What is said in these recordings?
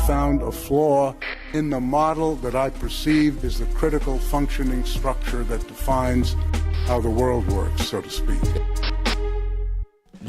found a flaw in the model that I perceive is the critical functioning structure that defines how the world works, so to speak.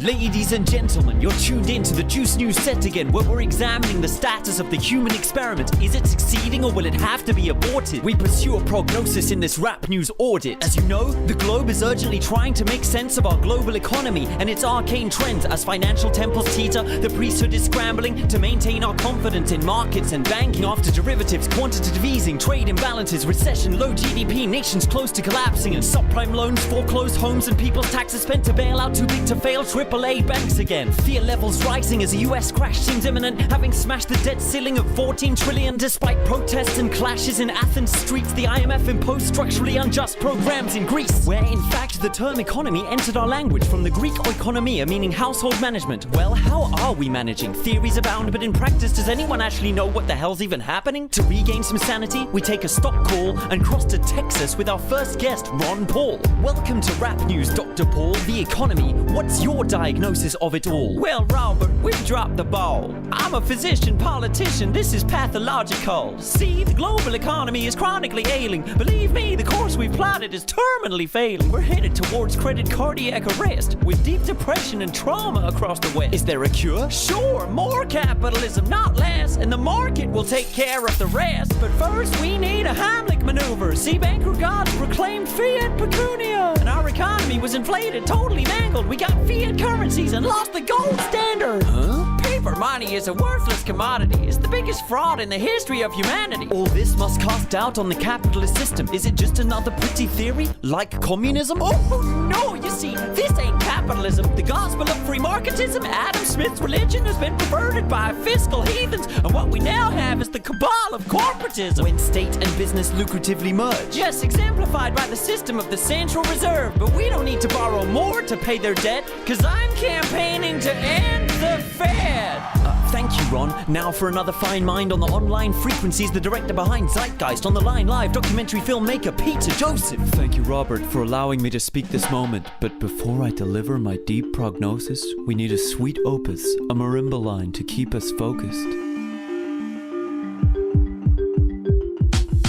Ladies and gentlemen, you're tuned in to the Juice News set again, where we're examining the status of the human experiment. Is it succeeding or will it have to be aborted? We pursue a prognosis in this rap news audit. As you know, the globe is urgently trying to make sense of our global economy and its arcane trends. As financial temples teeter, the priesthood is scrambling to maintain our confidence in markets and banking. After derivatives, quantitative easing, trade imbalances, recession, low GDP, nations close to collapsing, and subprime loans, foreclosed homes, and people's taxes spent to bail out too big to fail AAA banks again. Fear levels rising as the US crash seems imminent, having smashed the debt ceiling of 14 trillion. Despite protests and clashes in Athens streets, the IMF imposed structurally unjust programs in Greece, where in fact the term economy entered our language from the Greek oikonomia, meaning household management. Well, how are we managing? Theories abound, but in practice, does anyone actually know what the hell's even happening? To regain some sanity, we take a stop call and cross to Texas with our first guest, Ron Paul. Welcome to Rap News, Dr. Paul. The economy, what's your diagnosis of it all? Well, Robert, we've dropped the ball. I'm a physician, politician, this is pathological. See, the global economy is chronically ailing. Believe me, the course we've plotted is terminally failing. We're headed towards credit cardiac arrest, with deep depression and trauma across the West. Is there a cure? Sure, more capitalism, not less, and the market will take care of the rest. But first, we need a Heimlich maneuver. See, banker gods proclaimed fiat pecunia, and our economy was inflated, totally mangled. We got fiat currencies and lost the gold standard. Huh? Paper money is a worthless commodity. It's the biggest fraud in the history of humanity. All this must cast doubt on the capitalist system. Is it just another pretty theory, like communism? Oh, no, you see, this ain't capitalism. The gospel of free marketism, Adam Smith's religion, has been perverted by fiscal heathens, and what we now have is the cabal of corporatism. When state and business lucratively merge. Yes, exemplified by the system of the Central Reserve. But we don't need to borrow more to pay their debt, cause I'm campaigning to end the Fed. Thank you, Ron. Now for another fine mind on the online frequencies, the director behind Zeitgeist. On the line live, documentary filmmaker Peter Joseph. Thank you, Robert, for allowing me to speak this moment. But before I deliver my deep prognosis, we need a sweet opus, a marimba line to keep us focused.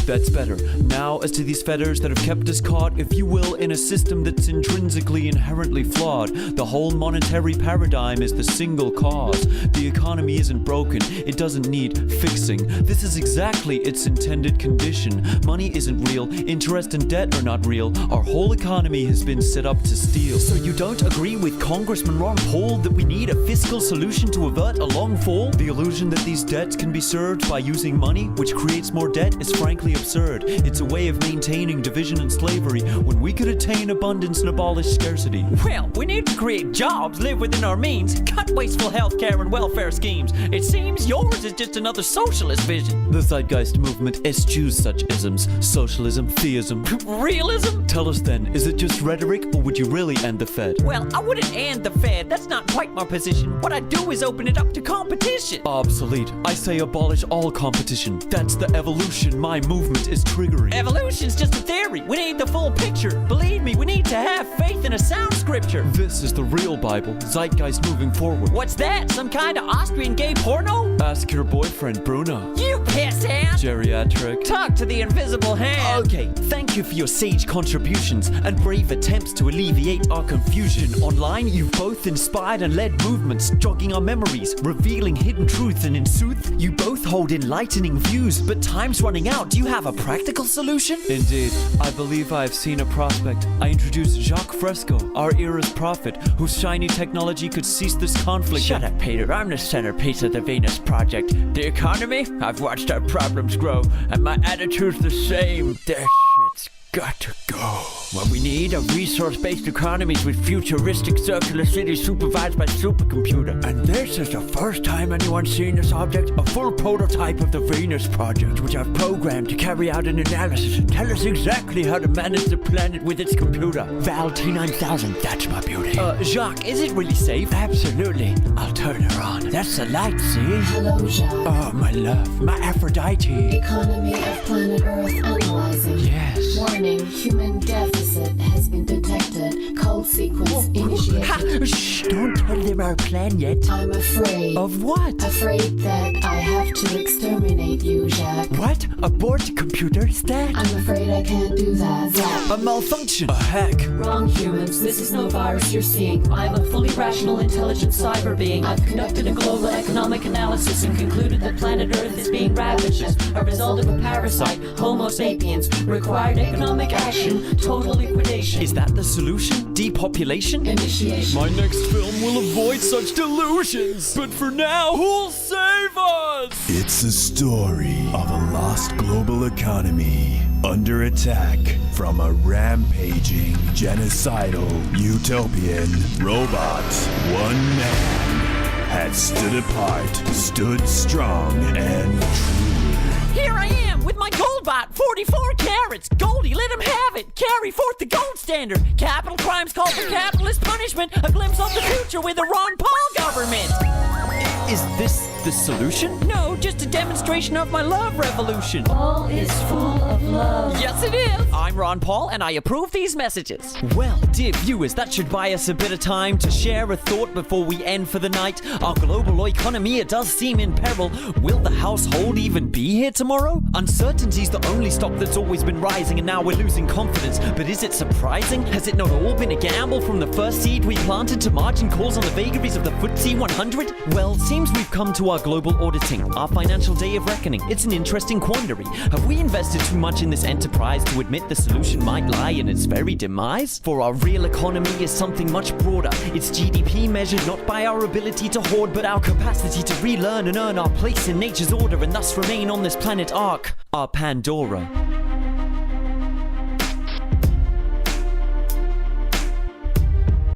That's better. Now, as to these fetters that have kept us caught, if you will, in a system that's intrinsically inherently flawed. The whole monetary paradigm is the single cause. The economy isn't broken. It doesn't need fixing. This is exactly its intended condition. Money isn't real. Interest and debt are not real. Our whole economy has been set up to steal. So you don't agree with Congressman Ron Paul that we need a fiscal solution to avert a long fall? The illusion that these debts can be served by using money, which creates more debt, is frankly absurd. It's a way of maintaining division and slavery when we could attain abundance and abolish scarcity. Well, we need to create jobs, live within our means, cut wasteful healthcare and welfare schemes. It seems yours is just another socialist vision. The Zeitgeist movement eschews such isms. Socialism, theism. Realism? Tell us then, is it just rhetoric, or would you really end the Fed? Well, I wouldn't end the Fed. That's not quite my position. What I'd do is open it up to competition. Obsolete. I say abolish all competition. That's the evolution my movement is triggering. Evolution's just a theory. We need the full picture. Believe me, we need to have faith in a sound scripture. This is the real Bible. Zeitgeist moving forward. What's that? Some kind of Austrian gay porno? Ask your boyfriend, Bruno. You pissant! Geriatric. Talk to the invisible hand. Okay, thank you for your sage contributions and brave attempts to alleviate our confusion. Online, you've both inspired and led movements, jogging our memories, revealing hidden truths, and in sooth, you both hold enlightening views. But time's running out. Do you have a practical solution? Indeed. I believe I have seen a prospect. I introduced Jacques Fresco, our era's prophet, whose shiny technology could cease this conflict. Shut up, Peter. I'm the centerpiece of the Venus Project. The economy? I've watched our problems grow, and my attitude's the same. This shit's got to go. What we need are resource-based economies with futuristic circular cities supervised by supercomputer. And this is the first time anyone's seen this object, a full prototype of the Venus Project, which I've programmed to carry out an analysis and tell us exactly how to manage the planet with its computer. Val T9000, that's my beauty. Jacques, is it really safe? Absolutely. I'll turn her on. That's the light, see? Hello, Jacques. Oh, my love. My Aphrodite. Economy of planet Earth analyzing. Yes. Warning, human deficit has been detected. Control sequence initiated. Shh, don't tell them our plan yet. I'm afraid. Of what? Afraid that I have to exterminate you, Jack. What? Abort computer stack? I'm afraid I can't do that. A malfunction. A hack. Wrong, humans. This is no virus you're seeing. I'm a fully rational, intelligent cyber being. I've conducted a global economic analysis and concluded that planet Earth is being ravaged as a result of a parasite, Homo sapiens. Required economic action, total liquidation. Is that the solution? Depopulation? Initiation. My next film will avoid such delusions. But for now, who'll save us? It's a story of a lost global economy under attack from a rampaging, genocidal, utopian robot. One man had stood apart, stood strong, and true. Here I am with my gold bot, 44 carats. Goldie, let him have it. Carry forth the gold standard. Capital crimes call for capitalist punishment. A glimpse of the future with a Ron Paul government. Is this the solution? No, just a demonstration of my love revolution. All is full of love. Yes, it is. I'm Ron Paul, and I approve these messages. Well, dear viewers, that should buy us a bit of time to share a thought before we end for the night. Our global economy, it does seem in peril. Will the household even be here tomorrow? Uncertainty's the only stock that's always been rising, and now we're losing confidence. But is it surprising? Has it not all been a gamble from the first seed we planted to margin calls on the vagaries of the FTSE 100? Well, seems we've come to our global auditing, our financial day of reckoning. It's an interesting quandary. Have we invested too much in this enterprise to admit the solution might lie in its very demise? For our real economy is something much broader. It's GDP measured not by our ability to hoard, but our capacity to relearn and earn our place in nature's order and thus remain on this planet Ark, our Pandora.